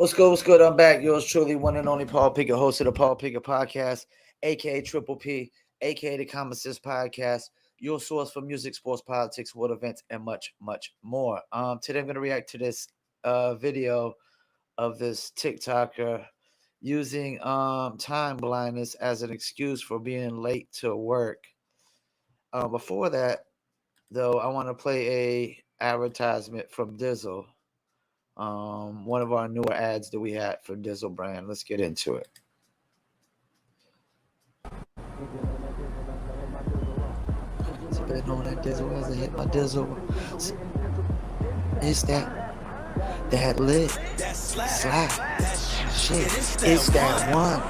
What's good? What's good? I'm back. Yours truly, one and only Paul Pickett, host of the Paul Pickett Podcast, aka Triple P, aka the Common Sense Podcast, your source for music, sports, politics, world events, and much, much more. Today I'm going to react to this video of this TikToker using time blindness as an excuse for being late to work. Before that, though, I want to play a advertisement from Dizzle. One of our newer ads that we had for Dizzle brand. Let's get into it. Spit on that Dizzle as I hit my Dizzle. It's that lit slap shit. It's that one.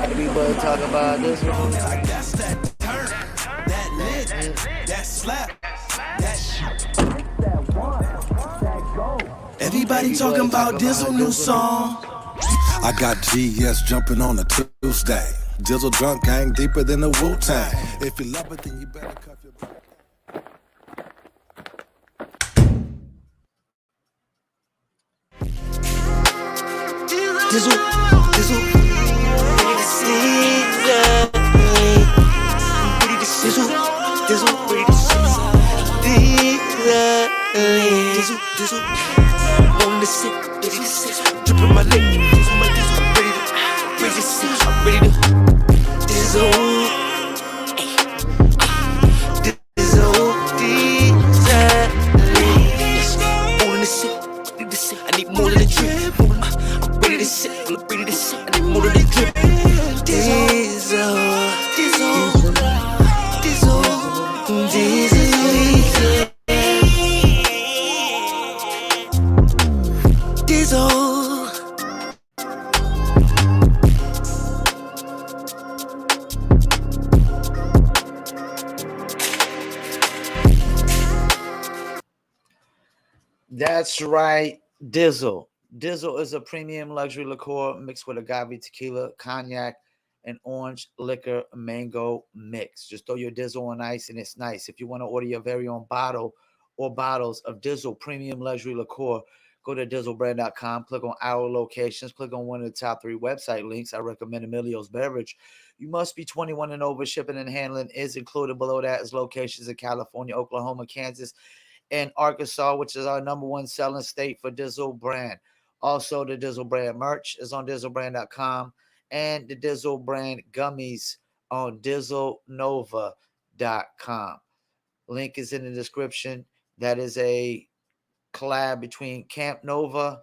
Everybody talk about Dizzle. That's that turn, that lit, that slap, that shit. Everybody talking about Dizzle new song. I got GS jumping on a Tuesday. Dizzle drunk gang deeper than the Wu-Tang. If you love it, then you better cuff your back. Dizzle, ready to see ya. Ready to Dizzle, ready to see ya. Dizzle, on the sit, ready to sit, dripping my lip, using my Dizzle, ready to sit, I'm ready to Dizzle. On the sit, ready to sit, I need more than a drip. I'm ready to sit, I'm ready to sit, I need more than a drip. Dizzle. That's right, Dizzle. Dizzle is a premium luxury liqueur mixed with agave tequila, cognac, and orange liquor mango mix. Just throw your Dizzle on ice and it's nice. If you want to order your very own bottle or bottles of Dizzle premium luxury liqueur, go to dizzlebrand.com, click on our locations, click on one of the top 3 website links. I recommend Emilio's Beverage. You must be 21 and over. Shipping and handling is included. Below that is locations in California, Oklahoma, Kansas, and Arkansas, which is our number 1 selling state for Dizzle brand. Also, the Dizzle brand merch is on dizzlebrand.com and the Dizzle brand gummies on dizzlenova.com. Link is in the description. That is a collab between Camp Nova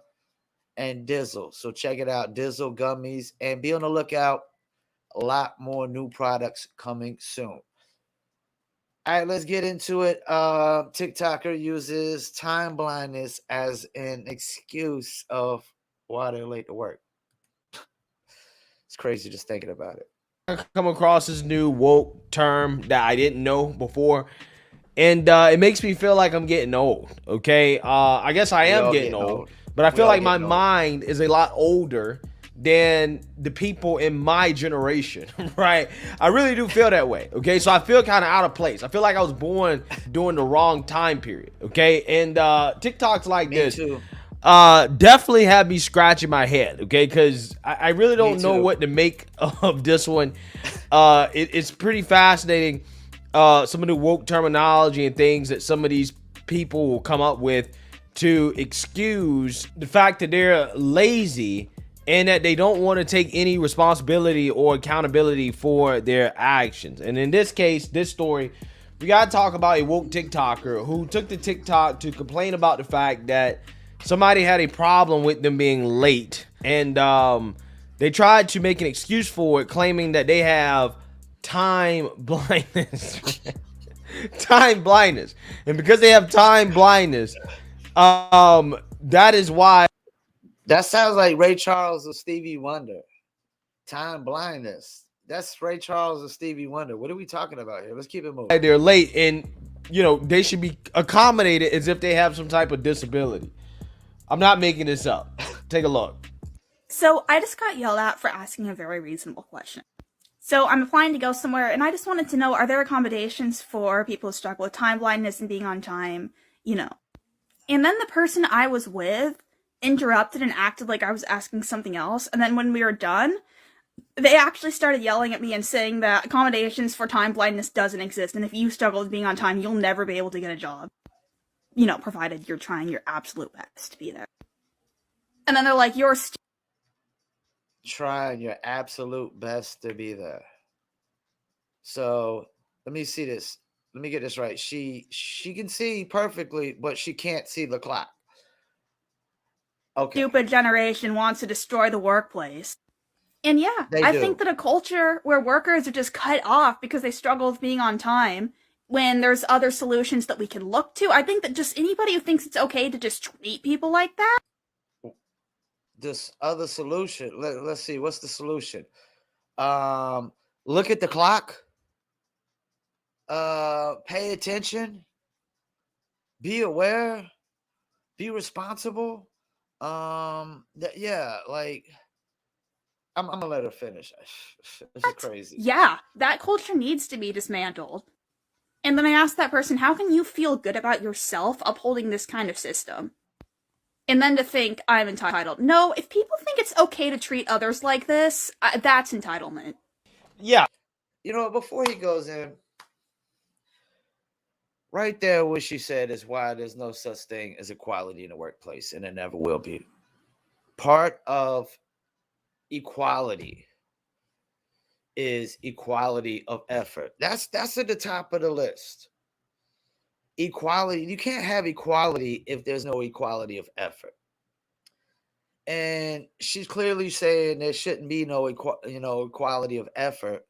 and Dizzle. So check it out, Dizzle gummies, and be on the lookout. A lot more new products coming soon. All right, let's get into it. TikToker uses time blindness as an excuse of why they're late to work. It's crazy just thinking about it. I come across this new woke term that I didn't know before, and it makes me feel like I'm getting old. Okay, I guess I am getting old, but I feel like my mind is a lot older than the people in my generation, right? I really do feel that way, okay? So I feel kind of out of place. I feel like I was born during the wrong time period, okay? And TikToks like this definitely have me scratching my head, okay? Because I really don't know what to make of this one. It's pretty fascinating, some of the woke terminology and things that some of these people will come up with to excuse the fact that they're lazy and that they don't want to take any responsibility or accountability for their actions. And in this case, this story, we got to talk about a woke TikToker who took the TikTok to complain about the fact that somebody had a problem with them being late. And they tried to make an excuse for it, claiming that they have time blindness. Time blindness. And because they have time blindness, that is why. That sounds like Ray Charles or Stevie Wonder. Time blindness. That's Ray Charles or Stevie Wonder. What are we talking about here? Let's keep it moving. They're late, and they should be accommodated as if they have some type of disability. I'm not making this up. Take a look. So I just got yelled at for asking a very reasonable question. So I'm applying to go somewhere, and I just wanted to know, are there accommodations for people who struggle with time blindness and being on time? And then the person I was with interrupted and acted like I was asking something else. And then when we were done, they actually started yelling at me and saying that accommodations for time blindness doesn't exist. And if you struggle with being on time, you'll never be able to get a job. You know, provided you're trying your absolute best to be there. And then they're like, you're trying your absolute best to be there. So let me see this. Let me get this right. She can see perfectly, but she can't see the clock. Okay. Stupid generation wants to destroy the workplace. And yeah, I think that a culture where workers are just cut off because they struggle with being on time, when there's other solutions that we can look to, I think that just anybody who thinks it's okay to just treat people like that. This other solution. Let's see. What's the solution? Look at the clock. Pay attention. Be aware. Be responsible. Yeah, like I'm gonna let her finish. This is crazy. Yeah, that culture needs to be dismantled. And then I asked that person, how can you feel good about yourself upholding this kind of system? And then to think I'm entitled. No, if people think it's okay to treat others like this, that's entitlement. Yeah. You know, before he goes in, right there what she said is why there's no such thing as equality in the workplace, and there never will be. Part of equality is equality of effort. That's at the top of the list. Equality, you can't have equality if there's no equality of effort. And she's clearly saying there shouldn't be no equality of effort.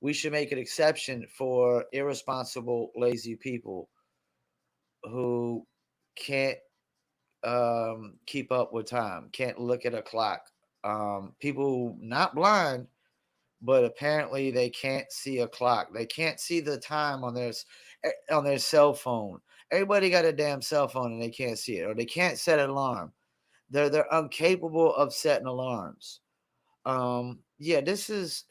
We should make an exception for irresponsible, lazy people who can't keep up with time, can't look at a clock. People not blind, but apparently they can't see a clock. They can't see the time on their cell phone. Everybody got a damn cell phone and they can't see it, or they can't set an alarm. They're incapable of setting alarms. Yeah, this is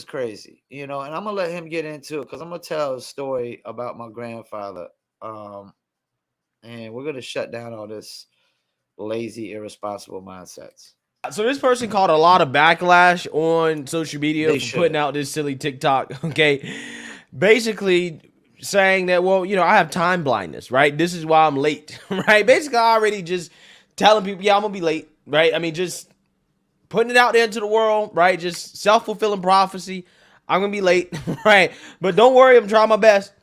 crazy, you know. And I'm gonna let him get into it because I'm gonna tell a story about my grandfather. And we're gonna shut down all this lazy, irresponsible mindsets. So this person caught a lot of backlash on social media for putting out this silly TikTok. Okay, basically saying that, well, you know, I have time blindness, right? This is why I'm late, right? Basically, I already just telling people, yeah, I'm gonna be late, right? I mean, just putting it out there into the world, right? Just self-fulfilling prophecy. I'm gonna be late, right? But don't worry, I'm trying my best.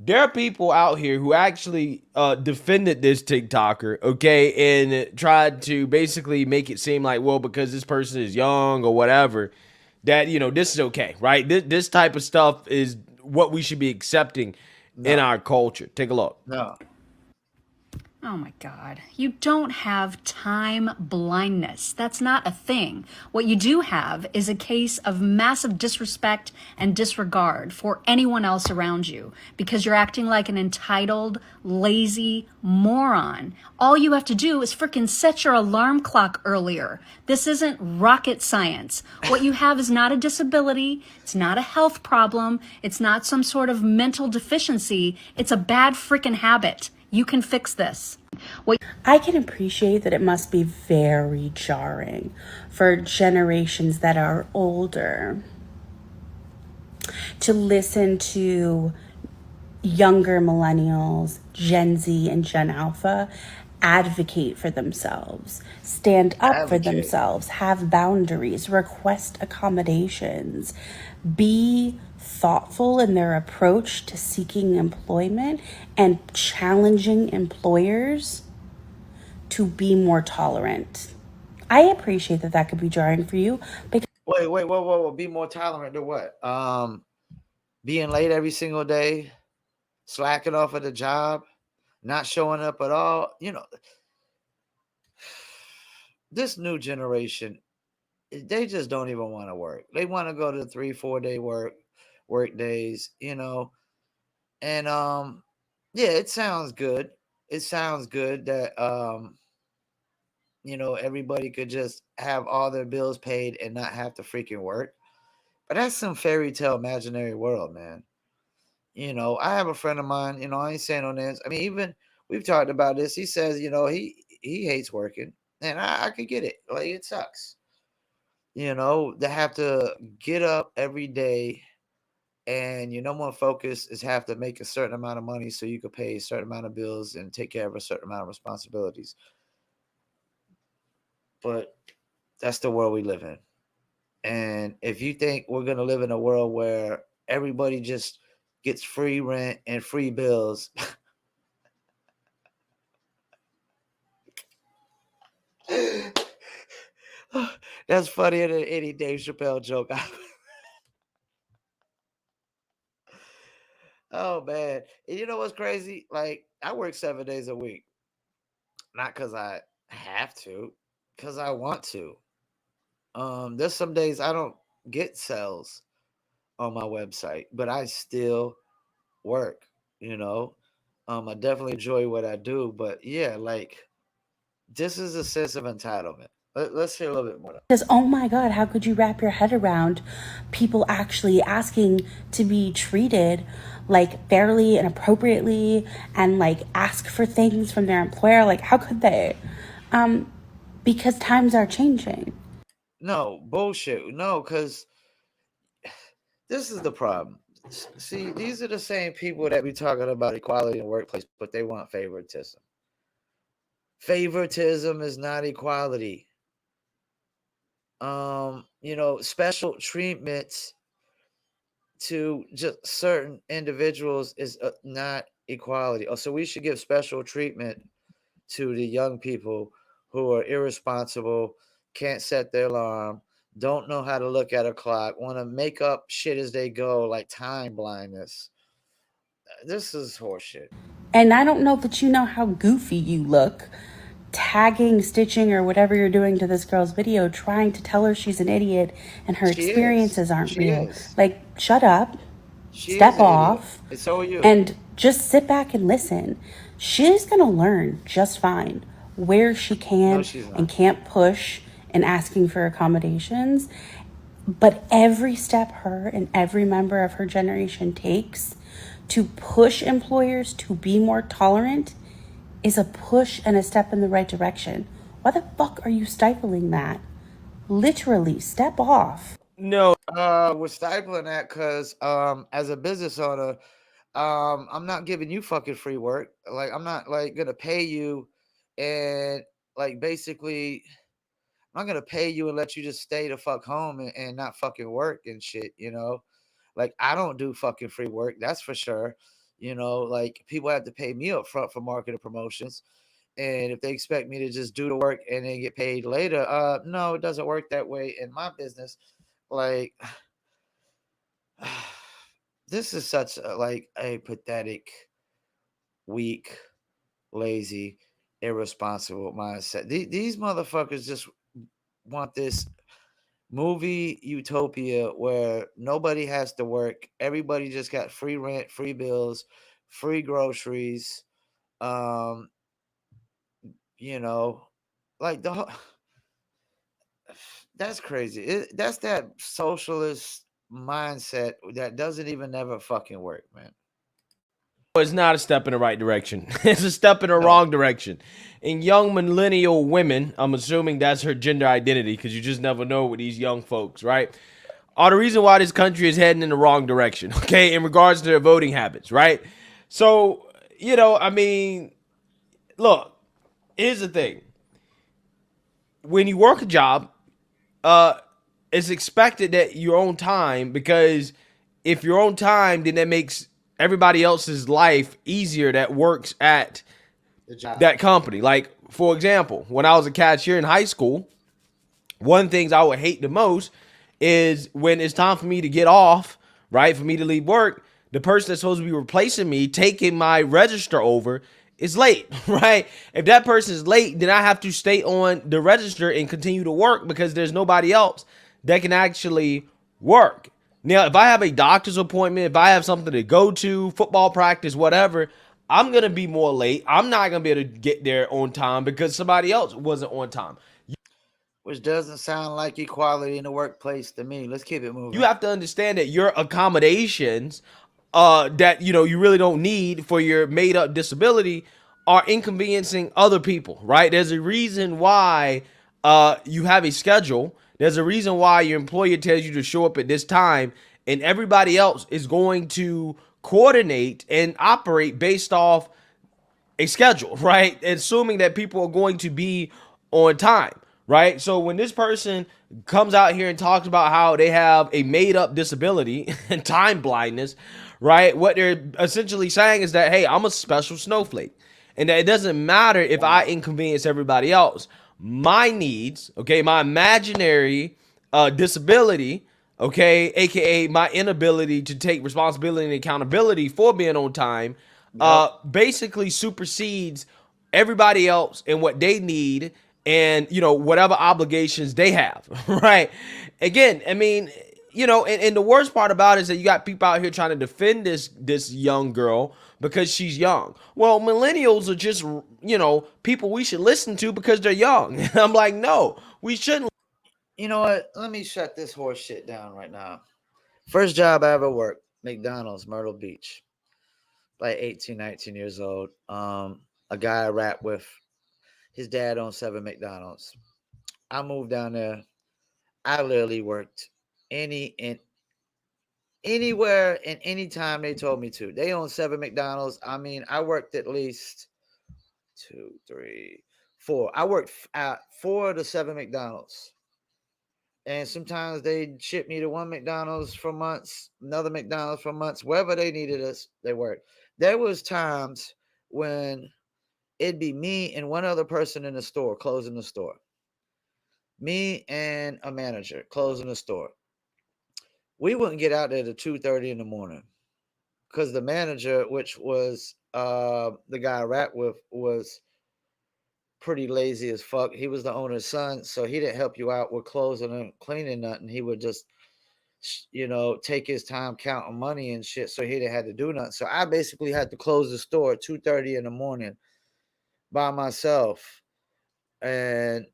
There are people out here who actually defended this TikToker, okay, and tried to basically make it seem like, well, because this person is young or whatever, that, you know, this is okay, right? This type of stuff is what we should be accepting in our culture. Take a look. No. Oh my God. You don't have time blindness. That's not a thing. What you do have is a case of massive disrespect and disregard for anyone else around you because you're acting like an entitled, lazy moron. All you have to do is freaking set your alarm clock earlier. This isn't rocket science. What you have is not a disability. It's not a health problem. It's not some sort of mental deficiency. It's a bad freaking habit. You can fix this. I can appreciate that it must be very jarring for generations that are older to listen to younger millennials, Gen Z and Gen Alpha, advocate for themselves, stand up for themselves, have boundaries, request accommodations, be thoughtful in their approach to seeking employment and challenging employers to be more tolerant. I appreciate that could be jarring for you. Because wait, be more tolerant to what? Being late every single day, slacking off at the job, not showing up at all. You know, this new generation, they just don't even want to work. They want to go to 3-4 day work days, you know. And yeah, it sounds good. It sounds good that you know, everybody could just have all their bills paid and not have to freaking work. But that's some fairy tale imaginary world, man. You know, I have a friend of mine, you know, I ain't saying no names. I mean, even we've talked about this. He says, you know, he he hates working, and I could get it. Like, it sucks, to have to get up every day, and your number one focus is have to make a certain amount of money so you could pay a certain amount of bills and take care of a certain amount of responsibilities. But that's the world we live in. And if you think we're going to live in a world where everybody just gets free rent and free bills, that's funnier than any Dave Chappelle joke. Oh, man. And you know what's crazy? Like, I work 7 days a week. Not because I have to, because I want to. There's some days I don't get sales on my website, but I still work, I definitely enjoy what I do, but yeah, like, this is a sense of entitlement. Let's hear a little bit more. Because, oh my God, how could you wrap your head around people actually asking to be treated like fairly and appropriately and like ask for things from their employer? Like, how could they? Because times are changing. No, bullshit. No, because this is the problem. See, these are the same people that be talking about equality in the workplace, but they want favoritism. Favoritism is not equality. Special treatments to just certain individuals is not equality. Oh, so we should give special treatment to the young people who are irresponsible, can't set their alarm, don't know how to look at a clock, want to make up shit as they go, like time blindness. This is horseshit. And I don't know that you know how goofy you look, tagging, stitching, or whatever you're doing to this girl's video, trying to tell her she's an idiot and her experiences aren't real. Like, shut up, step off, and so are you, and just sit back and listen. She's gonna learn just fine where she can and can't push in asking for accommodations. But every step her and every member of her generation takes to push employers to be more tolerant is a push and a step in the right direction. Why the fuck are you stifling that? Literally, step off. No. We're stifling that because as a business owner, I'm not giving you fucking free work. Like, I'm not like gonna pay you and like basically I'm not gonna pay you and let you just stay the fuck home and not fucking work and shit, Like, I don't do fucking free work, that's for sure. Like, people have to pay me up front for marketing promotions. And if they expect me to just do the work and then get paid later, no, it doesn't work that way in my business. Like, this is such a pathetic, weak, lazy, irresponsible mindset. These motherfuckers just want this movie utopia where nobody has to work. Everybody just got free rent, free bills, free groceries. Like the that's crazy. That's that socialist mindset that doesn't even never fucking work, man. It's not a step in the right direction. It's a step in the wrong direction. And young millennial women, I'm assuming that's her gender identity because you just never know with these young folks, right? Are the reason why this country is heading in the wrong direction, okay, in regards to their voting habits, right? So, look, here's the thing. When you work a job, it's expected that you're on time, because if you're on time, then that makes everybody else's life easier that works at that company. Like, for example, when I was a cashier in high school, one of the things I would hate the most is when it's time for me to get off, right, for me to leave work, the person that's supposed to be replacing me, taking my register over, is late, right? If that person is late, then I have to stay on the register and continue to work because there's nobody else that can actually work. Now, if I have a doctor's appointment, if I have something to go to, football practice, whatever, I'm going to be more late. I'm not going to be able to get there on time because somebody else wasn't on time. Which doesn't sound like equality in the workplace to me. Let's keep it moving. You have to understand that your accommodations that you really don't need for your made up disability are inconveniencing other people, right? There's a reason why you have a schedule. There's a reason why your employer tells you to show up at this time, and everybody else is going to coordinate and operate based off a schedule, right? Assuming that people are going to be on time, right? So when this person comes out here and talks about how they have a made up disability and time blindness, right? What they're essentially saying is that, hey, I'm a special snowflake. And that it doesn't matter if I inconvenience everybody else. My needs, okay, my imaginary disability, okay, aka my inability to take responsibility and accountability for being on time, basically supersedes everybody else and what they need and, you know, whatever obligations they have, right? Again, I mean, you know, and the worst part about it is that you got people out here trying to defend this young girl because she's young. Well, millennials are just, you know, people we should listen to because they're young. I'm like, no, we shouldn't. You know what? Let me shut this horse shit down right now. First job I ever worked, McDonald's, Myrtle Beach. Like 18, 19 years old. A guy I rap with, his dad owned 7 McDonald's. I moved down there. I literally worked anywhere and anytime they told me to. They own 7 McDonald's. I mean, I worked at least 2, 3, 4. I worked at 4 to 7 McDonald's. And sometimes they ship me to one McDonald's for months, another McDonald's for months, wherever they needed us, they worked. There was times when it'd be me and one other person in the store closing the store. Me and a manager closing the store. We wouldn't get out there till 2:30 in the morning because the manager, which was the guy I rap with, was pretty lazy as fuck. He was the owner's son, so he didn't help you out with closing and cleaning nothing. He would just, you know, take his time counting money and shit, so he didn't have to do nothing. So I basically had to close the store at 2:30 in the morning by myself, and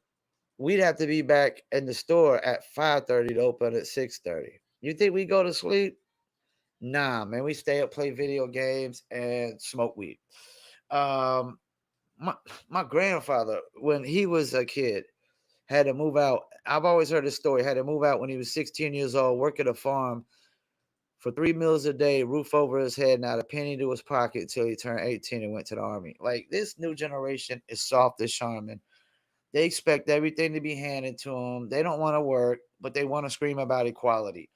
we'd have to be back in the store at 5:30 to open at 6:30. You think we go to sleep? Nah, man, we stay up, play video games, and smoke weed. Um, my grandfather, when he was a kid, had to move out. I've always heard this story. Had to move out when he was 16 years old, work at a farm for 3 meals a day, roof over his head, not a penny to his pocket until he turned 18 and went to the army. Like, this new generation is soft as Charmin. They expect everything to be handed to them. They don't want to work, but they want to scream about equality,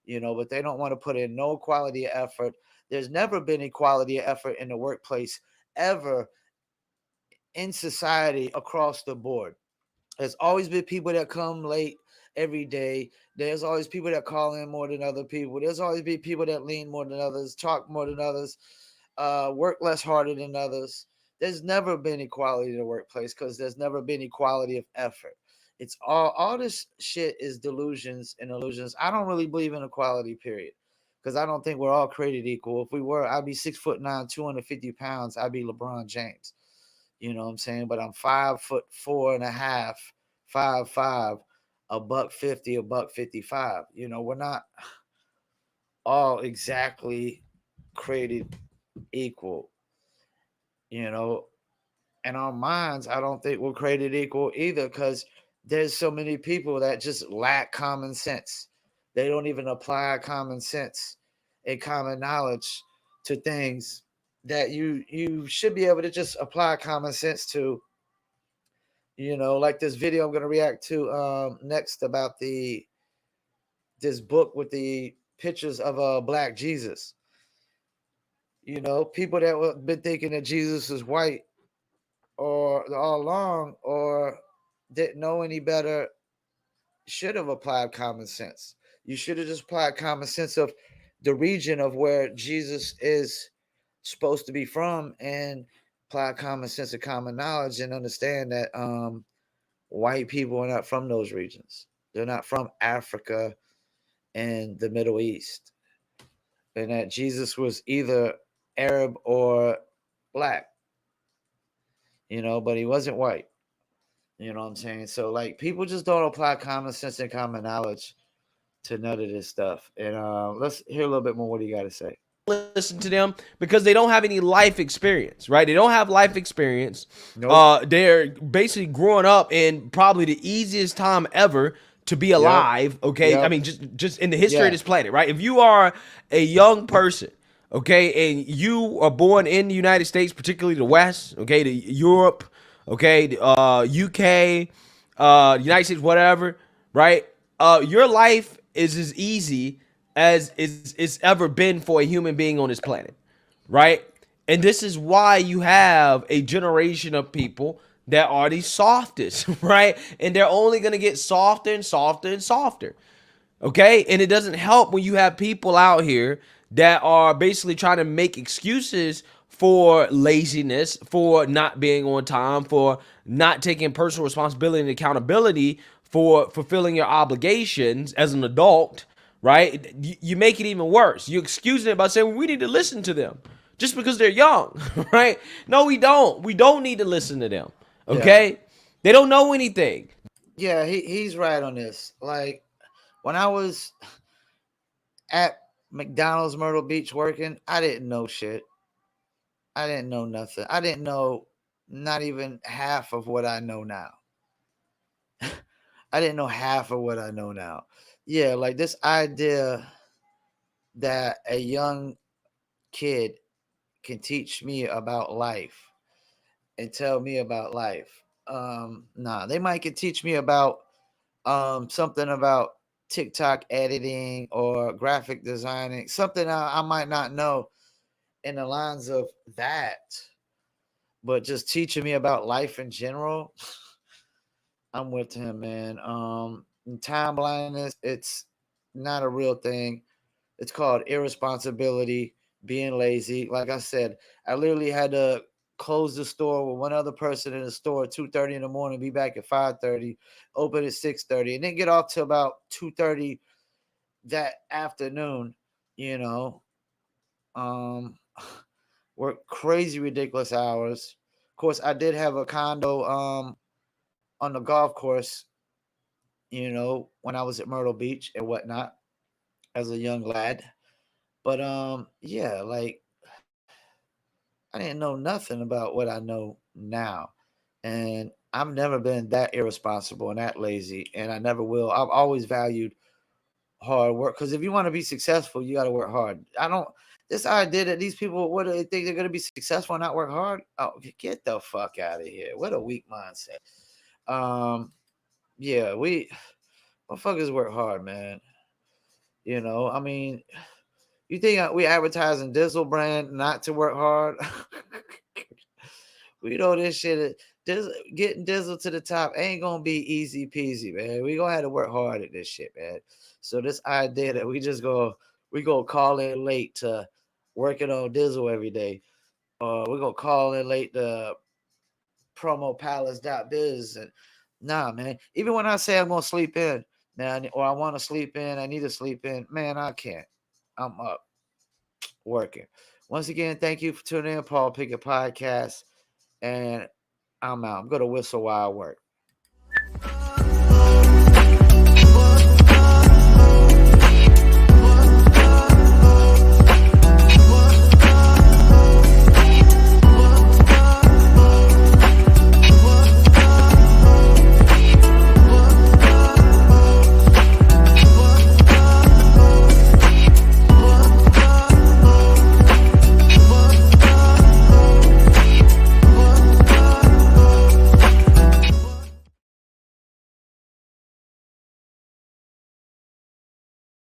you know, but they don't want to put in no quality of effort. There's never been equality of effort in the workplace ever in society across the board. There's always been people that come late every day. There's always people that call in more than other people. There's always been people that lean more than others, talk more than others, work less harder than others. There's never been equality in the workplace because there's never been equality of effort. It's all this shit is delusions and illusions. I don't really believe in equality, period. Because I don't think we're all created equal. If we were, I'd be 6'9", 250 pounds. I'd be LeBron James. You know what I'm saying? But I'm 5'4.5", 5'5", $150, $155. You know, we're not all exactly created equal. You know, and our minds, I don't think we're created equal either, because there's so many people that just lack common sense. They don't even apply common sense and common knowledge to things that you should be able to just apply common sense to. You know, like this video I'm going to react to next about this book with the pictures of a black Jesus. You know, people that have been thinking that Jesus is white or all along, or didn't know any better, should have applied common sense. You should have just applied common sense of the region of where Jesus is supposed to be from, and apply common sense and common knowledge, and understand that white people are not from those regions. They're not from Africa and the Middle East. And that Jesus was either Arab or black, you know, but he wasn't white. You know what I'm saying? So, like, people just don't apply common sense and common knowledge to none of this stuff. And let's hear a little bit more. What do you got to say? listen to them because they don't have any life experience, right? They don't have life experience. Nope. They're basically growing up in probably the easiest time ever to be alive. Okay, I Yep. mean, just in the history of Yeah. this planet, right? If you are a young person, okay, and you are born in the United States, particularly the West, okay, the Europe, okay, the UK, United States, whatever, right? Your life is as easy as it's ever been for a human being on this planet, right? And this is why you have a generation of people that are the softest, right? And they're only going to get softer and softer and softer. Okay. And it doesn't help when you have people out here that are basically trying to make excuses for laziness, for not being on time, for not taking personal responsibility and accountability for fulfilling your obligations as an adult, right? You make it even worse. You excuse it by saying, well, we need to listen to them just because they're young, right? No, we don't. We don't need to listen to them. Okay? Yeah. They don't know anything. Yeah, he's right on this. Like when I was at McDonald's Myrtle Beach working, I didn't know shit. I didn't know nothing. I didn't know not even half of what I know now. I didn't know half of what I know now. Yeah, like this idea that a young kid can teach me about life and tell me about life. Nah, they might can teach me about something about TikTok editing or graphic designing, something I might not know in the lines of that, but just teaching me about life in general. I'm with him, man. Time blindness, it's not a real thing. It's called irresponsibility, being lazy. Like I said, I literally had to close the store with one other person in the store at 2:30 in the morning, be back at 5:30, open at 6:30, and then get off to about 2:30 that afternoon, you know. Um work crazy ridiculous hours. Of course, I did have a condo on the golf course, when I was at Myrtle Beach and whatnot as a young lad. But yeah, like I didn't know nothing about what I know now. And I've never been that irresponsible and that lazy, and I never will. I've always valued hard work because if you want to be successful, you got to work hard. I don't. This idea that these people, what do they think they're going to be successful and not work hard? Oh, get the fuck out of here! What a weak mindset. Yeah, we motherfuckers work hard, man. I mean, you think we advertising Dizzle brand not to work hard? We know this shit. Getting Dizzle to the top ain't gonna be easy peasy, man. We gonna have to work hard at this shit, man. So this idea that we go call in late to working on Dizzle every day, we're gonna call in late to promopalace.biz and nah, man. Even when I say I'm gonna sleep in, man, or I want to sleep in, I need to sleep in, man, I can't. I'm up working. Once again, thank you for tuning in, Paul Pickett Podcast, and I'm out. I'm gonna whistle while I work.